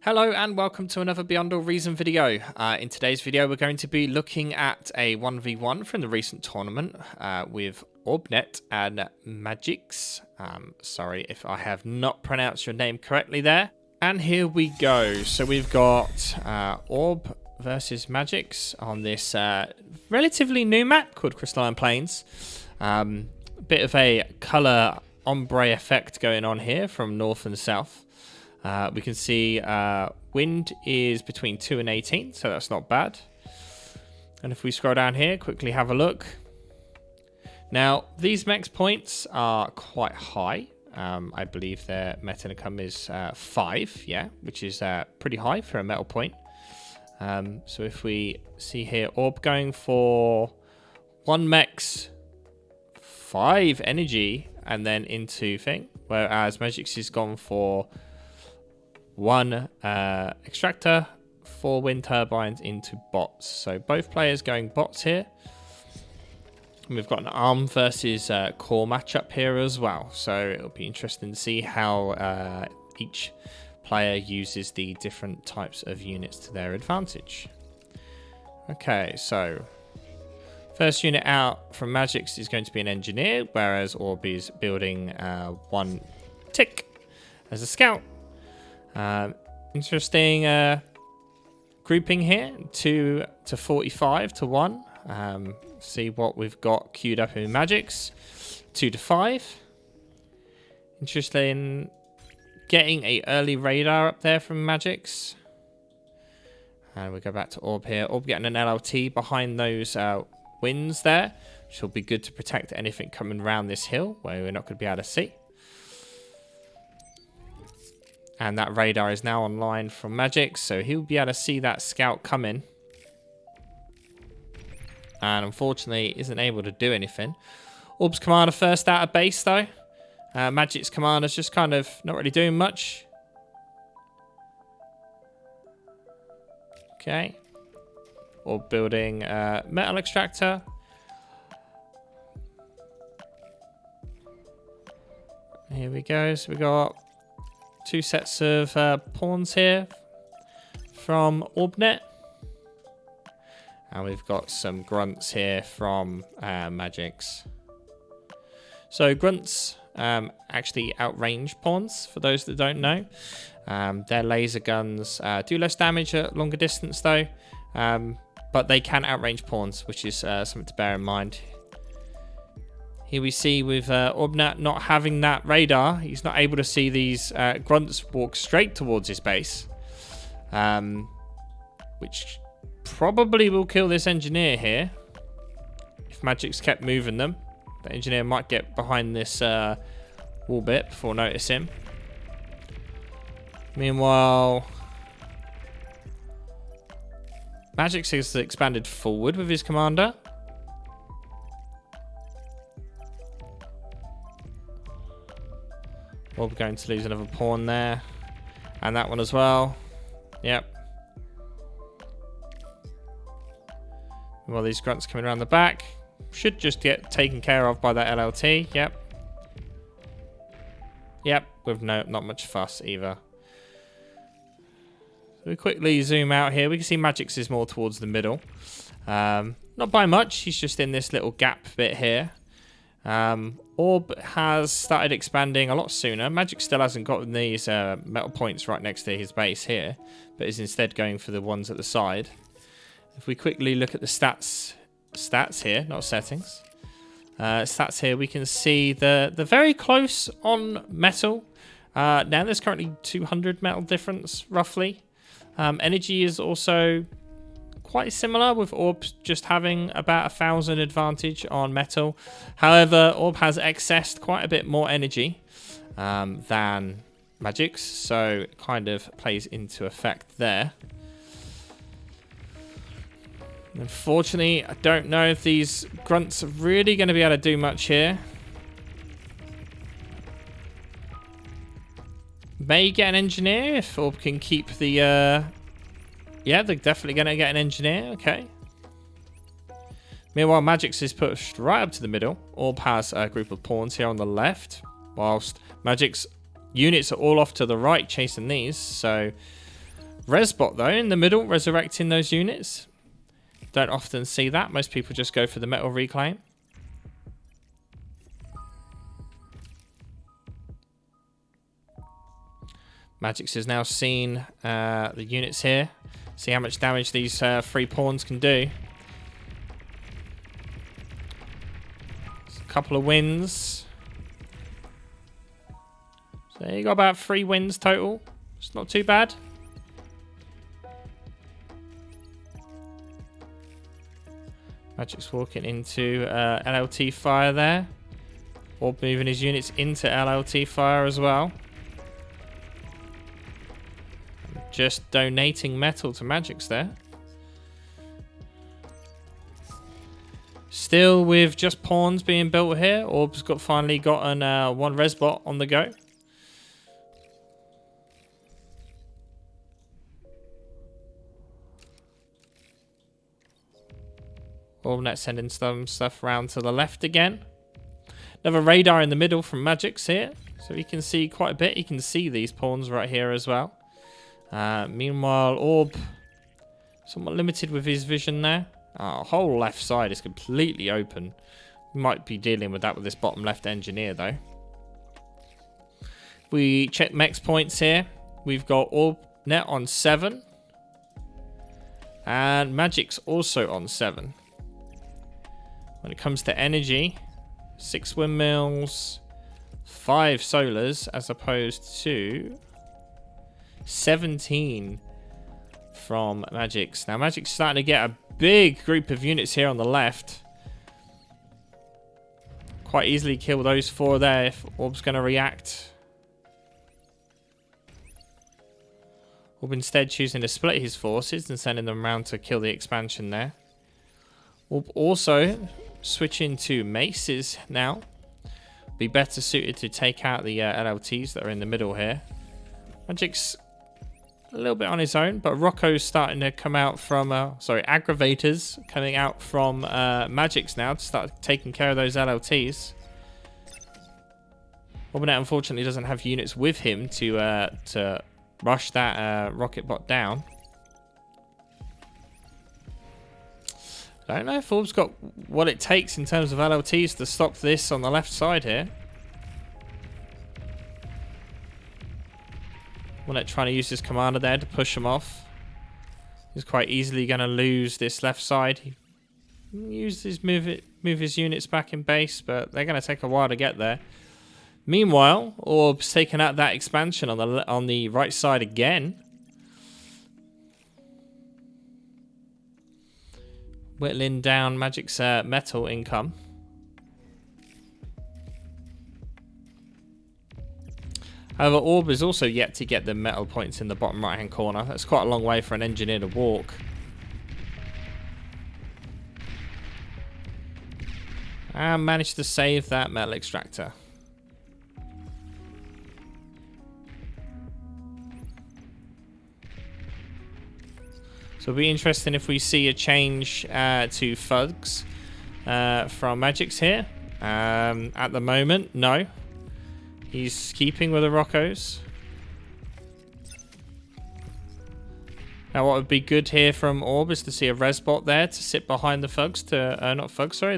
Hello and welcome to another Beyond All Reason video. In today's video we're going to be looking at a 1v1 from the recent tournament with Orbnet and Majiks. Sorry if I have not pronounced your name correctly there. And here we go. So we've got Orb versus Majiks on this relatively new map called Crystalline Plains. Bit of a colour ombre effect going on here from north and south. We can see wind is between 2 and 18, so that's not bad. And if we scroll down here, quickly have a look. Now, these max points are quite high. I believe their meta income is 5, yeah, which is pretty high for a metal point. So if we see here, Orb going for 1 max, 5 energy, and then into thing, whereas Majiks has gone for 1 extractor, 4 wind turbines into bots. So both players going bots here. And we've got an arm versus core matchup here as well. So it'll be interesting to see how each player uses the different types of units to their advantage. Okay, so first unit out from Majiks is going to be an engineer, whereas Orb is building 1 tick as a scout. Interesting grouping here, 2 to 45 to 1. See what we've got queued up in Majiks, 2 to 5. Interesting getting a early radar up there from Majiks. And we go back to Orb here. Orb getting an LLT behind those winds there, which will be good to protect anything coming around this hill where we're not going to be able to see. And that radar is now online from Majiks, so he'll be able to see that scout coming. And unfortunately, isn't able to do anything. Orb's commander first out of base, though. Majiks' commander's just kind of not really doing much. Okay. Orb building metal extractor. Here we go. So we got 2 sets of pawns here from Orbnet. And we've got some grunts here from Majiks. So grunts actually outrange pawns, for those that don't know. Their laser guns do less damage at longer distance though. But they can outrange pawns, which is something to bear in mind. Here we see with Orbnet not having that radar, he's not able to see these grunts walk straight towards his base. Which probably will kill this engineer here. If Majiks kept moving them. The engineer might get behind this wall bit before noticing. Meanwhile, Majiks has expanded forward with his commander. We're going to lose another pawn there. And that one as well. Yep. Well, these grunts coming around the back. Should just get taken care of by that LLT. Yep. Yep, with not much fuss either. So we quickly zoom out here. We can see Majiks is more towards the middle. Not by much. He's just in this little gap bit here. Orb has started expanding a lot sooner. Majiks still hasn't gotten these metal points right next to his base here, but is instead going for the ones at the side. If we quickly look at the stats here, not settings. Stats here, we can see the very close on metal. Now there's currently 200 metal difference, roughly. Energy is also quite similar, with Orb just having about 1,000 advantage on metal. However, Orb has accessed quite a bit more energy than Majiks, so it kind of plays into effect there. Unfortunately, I don't know if these grunts are really going to be able to do much here. May get an engineer if Orb can keep the... Yeah, they're definitely going to get an engineer. Okay. Meanwhile, Majiks is pushed right up to the middle. Orb has a group of pawns here on the left, whilst Majiks units are all off to the right chasing these. So Resbot though in the middle, resurrecting those units. Don't often see that. Most people just go for the metal reclaim. Majiks has now seen the units here. See how much damage these 3 pawns can do. A couple of wins. So you got about 3 wins total. It's not too bad. Majiks walking into LLT fire there. Orb moving his units into LLT fire as well. Just donating metal to Majiks there. Still with just pawns being built here. Orb's finally gotten 1 resbot on the go. Orbnet sending some stuff around to the left again. Another radar in the middle from Majiks here. So he can see quite a bit. He can see these pawns right here as well. Meanwhile, Orb somewhat limited with his vision there. Whole left side is completely open. We might be dealing with that with this bottom left engineer though. We check mechs points here. We've got Orbnet on 7. And Majiks also on 7. When it comes to energy, 6 windmills, 5 solars, as opposed to 17 from Majiks. Now Majiks starting to get a big group of units here on the left. Quite easily kill those 4 there if Orb's going to react. Orb instead choosing to split his forces and sending them around to kill the expansion there. Orb also switching to maces now. Be better suited to take out the LLTs that are in the middle here. Majiks a little bit on his own, but Rocco's starting to come out from, aggravators coming out from Majiks now to start taking care of those LLTs. Orbnet unfortunately doesn't have units with him to rush that rocket bot down. I don't know if Orb's got what it takes in terms of LLTs to stop this on the left side here. Orbnet trying to use his commander there to push him off. He's quite easily going to lose this left side. He uses move his units back in base, but they're going to take a while to get there. Meanwhile, Orb's taken out that expansion on the right side again. Whittling down Majiks' metal income. However, Orb is also yet to get the metal points in the bottom right hand corner. That's quite a long way for an engineer to walk. And managed to save that metal extractor. So it'll be interesting if we see a change to thugs from Majiks here. At the moment, no. He's keeping with the Roccos. Now what would be good here from Orb is to see a resbot there to sit behind the thugs to,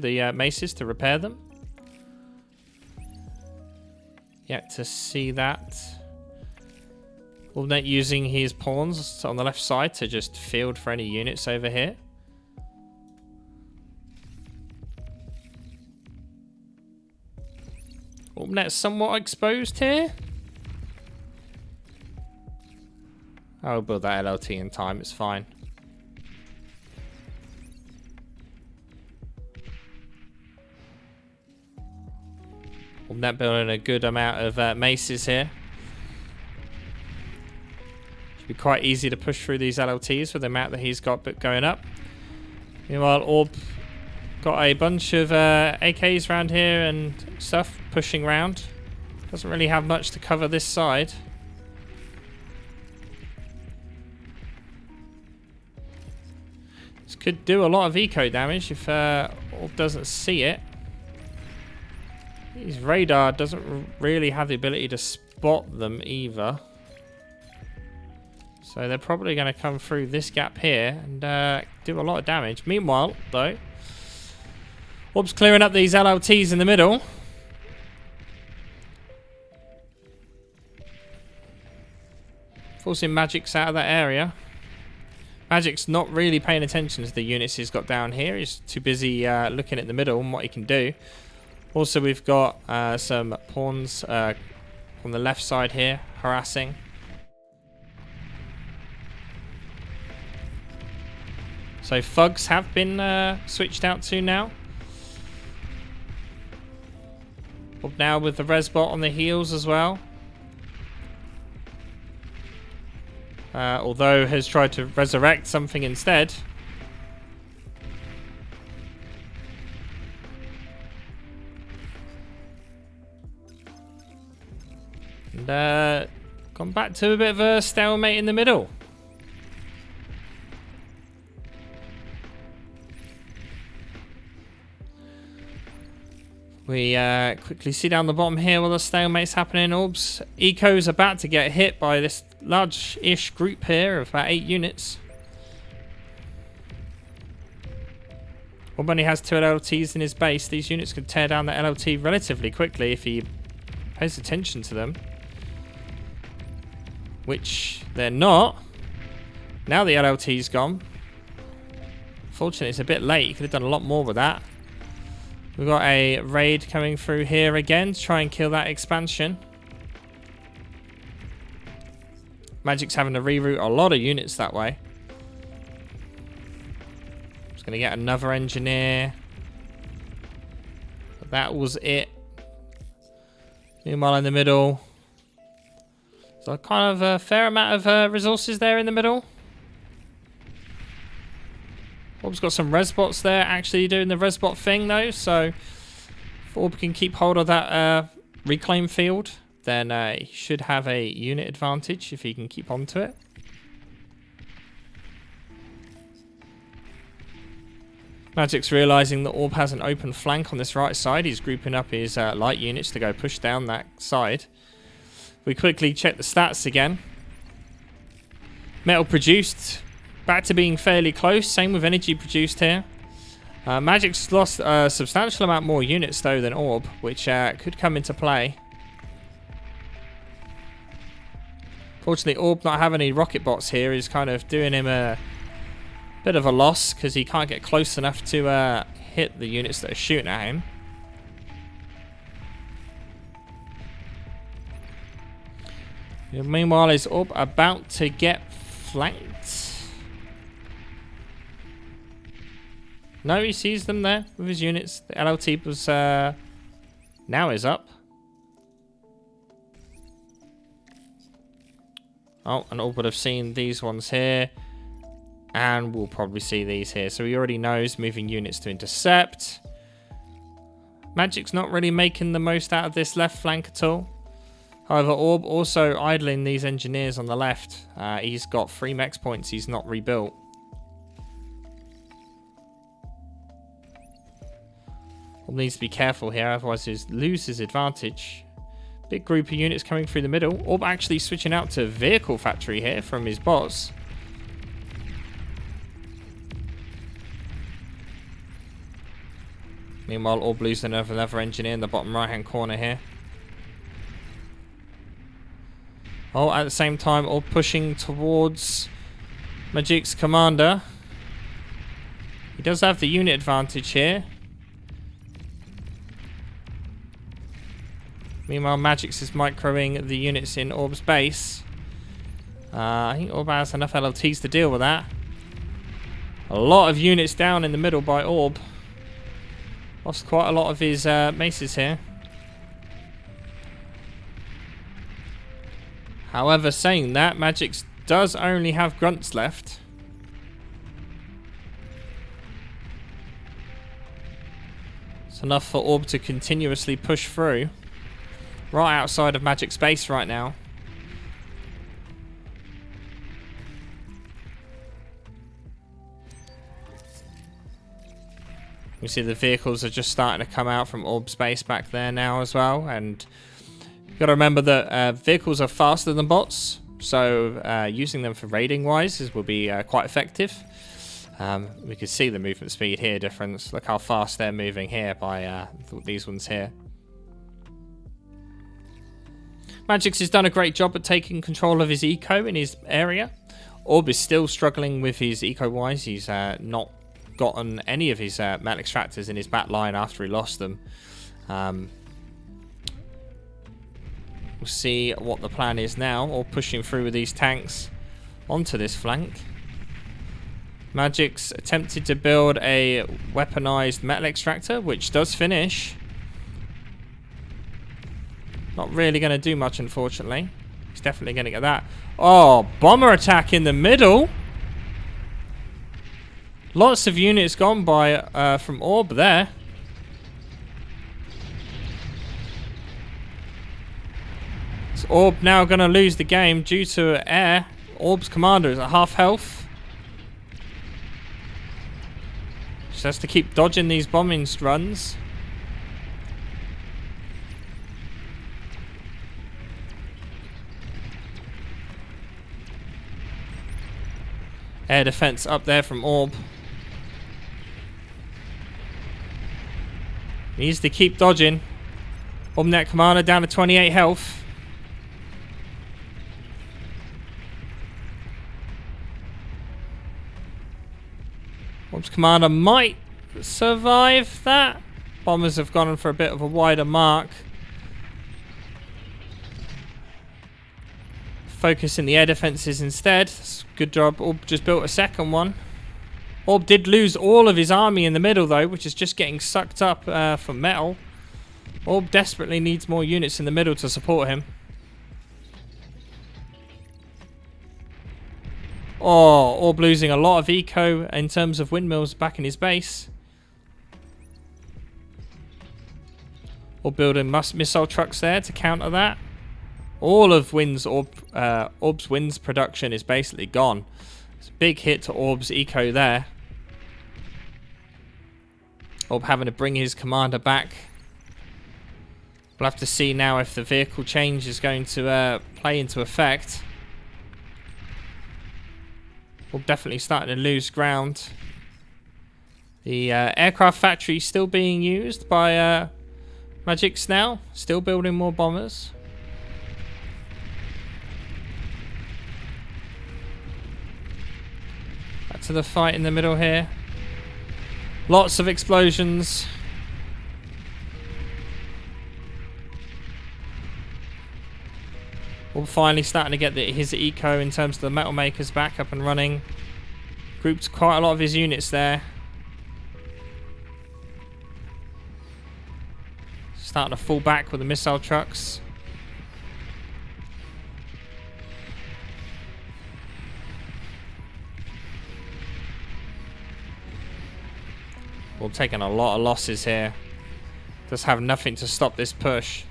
the maces to repair them. Yet to see that. Orbnet using his pawns on the left side to just field for any units over here. Orbnet somewhat exposed here. I'll build that LLT in time, it's fine. Orbnet building a good amount of maces here. Be quite easy to push through these LLTs with the amount that he's got going up. Meanwhile, Orb got a bunch of AKs around here and stuff pushing around. Doesn't really have much to cover this side. This could do a lot of eco damage if Orb doesn't see it. His radar doesn't really have the ability to spot them either. So they're probably going to come through this gap here and do a lot of damage. Meanwhile, though, Orb's clearing up these LLTs in the middle. Forcing Majiks out of that area. Magic's not really paying attention to the units he's got down here. He's too busy looking at the middle and what he can do. Also, we've got some pawns on the left side here, harassing. So thugs have been switched out to now. Up now with the Resbot on the heels as well. Although has tried to resurrect something instead. And gone back to a bit of a stalemate in the middle. We quickly see down the bottom here while the stalemate's happening. Orbs. Eco's about to get hit by this large-ish group here of about 8 units. Orb only has 2 LLTs in his base. These units could tear down the LLT relatively quickly if he pays attention to them. Which they're not. Now the LLT's gone. Fortunately, it's a bit late. He could have done a lot more with that. We've got a raid coming through here again to try and kill that expansion. Magic's having to reroute a lot of units that way. Just going to get another engineer. But that was it. Meanwhile in the middle. So kind of a fair amount of resources there in the middle. Orb's got some Resbots there actually doing the Resbot thing though, so if Orb can keep hold of that reclaim field, then he should have a unit advantage if he can keep on to it. Magic's realising that Orb has an open flank on this right side. He's grouping up his light units to go push down that side. We quickly check the stats again. Metal produced. Back to being fairly close. Same with energy produced here. Magic's lost a substantial amount more units though than Orb, which could come into play. Fortunately, Orb not having any rocket bots here is kind of doing him a bit of a loss because he can't get close enough to hit the units that are shooting at him. Meanwhile, is Orb about to get flanked? No, he sees them there with his units. The LLT was now is up. Oh, and Orb would have seen these ones here. And we'll probably see these here. So he already knows moving units to intercept. Magic's not really making the most out of this left flank at all. However, Orb also idling these engineers on the left. He's got 3 mex points he's not rebuilt. Orb needs to be careful here, otherwise he'll lose his advantage. Big group of units coming through the middle. Orb actually switching out to vehicle factory here from his bots. Meanwhile, Orb losing another engineer in the bottom right hand corner here. Oh, at the same time, Orb pushing towards Majiks' commander. He does have the unit advantage here. Meanwhile, Majiks is microing the units in Orb's base. I think Orb has enough LLTs to deal with that. A lot of units down in the middle by Orb. Lost quite a lot of his maces here. However, saying that, Majiks does only have grunts left. It's enough for Orb to continuously push through. Right outside of Magic's base right now. We see the vehicles are just starting to come out from Orb's base back there now as well. And you've got to remember that vehicles are faster than bots. so using them for raiding wise will be quite effective. We can see the movement speed here difference. Look how fast they're moving here by these ones here. Majiks has done a great job at taking control of his eco in his area. Orb is still struggling with his eco-wise. He's not gotten any of his metal extractors in his back line after he lost them. We'll see what the plan is now, or pushing through with these tanks onto this flank. Majiks attempted to build a weaponized metal extractor, which does finish. Not really going to do much, unfortunately. He's definitely going to get that. Oh, bomber attack in the middle. Lots of units gone by from Orb there. Is Orb now going to lose the game due to air? Orb's commander is at half health. Just has to keep dodging these bombing runs. Air defense up there from Orb. Needs to keep dodging. Orbnet commander down to 28 health. Orb's commander might survive that. Bombers have gone for a bit of a wider mark. Focus in the air defenses instead. Good job. Orb just built a second one. Orb did lose all of his army in the middle though, which is just getting sucked up from metal. Orb desperately needs more units in the middle to support him. Oh, Orb losing a lot of eco in terms of windmills back in his base. Orb building missile trucks there to counter that. All of Orb's Wind's production is basically gone. It's a big hit to Orb's eco there. Orb having to bring his commander back. We'll have to see now if the vehicle change is going to play into effect. Orb definitely starting to lose ground. The aircraft factory still being used by Majiks now. Still building more bombers. To the fight in the middle here. Lots of explosions. We're finally starting to get his eco in terms of the metal makers back up and running. Grouped quite a lot of his units there. Starting to fall back with the missile trucks. We're taking a lot of losses here. Just have nothing to stop this push.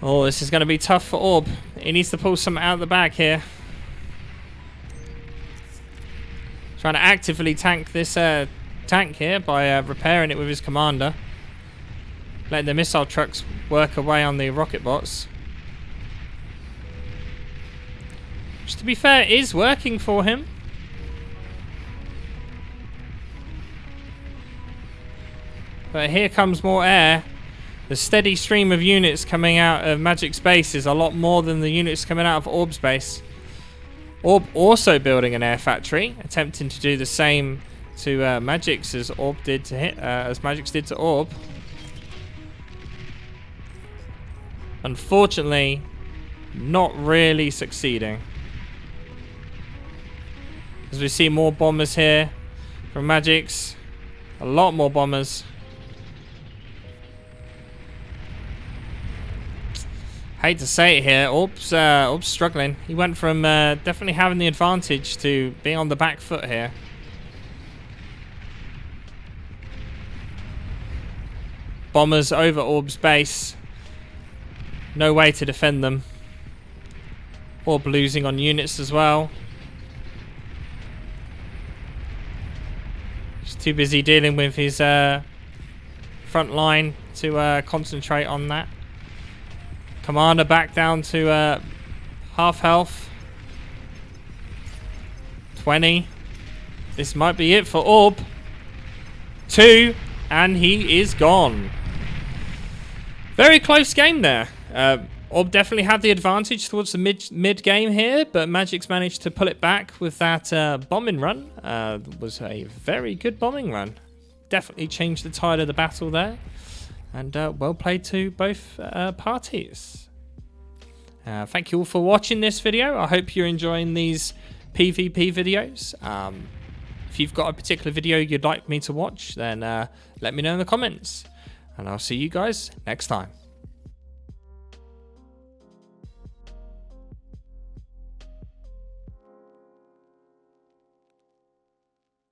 Oh, this is going to be tough for Orb. He needs to pull something out of the bag here. Trying to actively tank this tank here by repairing it with his commander. Letting the missile trucks work away on the rocket bots. Which, to be fair, is working for him. But here comes more air. The steady stream of units coming out of Magic's base is a lot more than the units coming out of Orb's base. Orb also building an air factory, attempting to do the same to Majiks as Orb did to as Majiks did to Orb. Unfortunately, not really succeeding. As we see more bombers here from Majiks. A lot more bombers. Hate to say it here, Orb's struggling. He went from definitely having the advantage to being on the back foot here. Bombers over Orb's base. No way to defend them. Orb losing on units as well. Too busy dealing with his front line to concentrate on that. Commander back down to half health. 20. This might be it for Orb. 2. And he is gone. Very close game there. Orb definitely had the advantage towards the mid game here, but Majiks managed to pull it back with that bombing run. Was a very good bombing run. Definitely changed the tide of the battle there. And well played to both parties. Thank you all for watching this video. I hope you're enjoying these PvP videos. If you've got a particular video you'd like me to watch, then let me know in the comments. And I'll see you guys next time.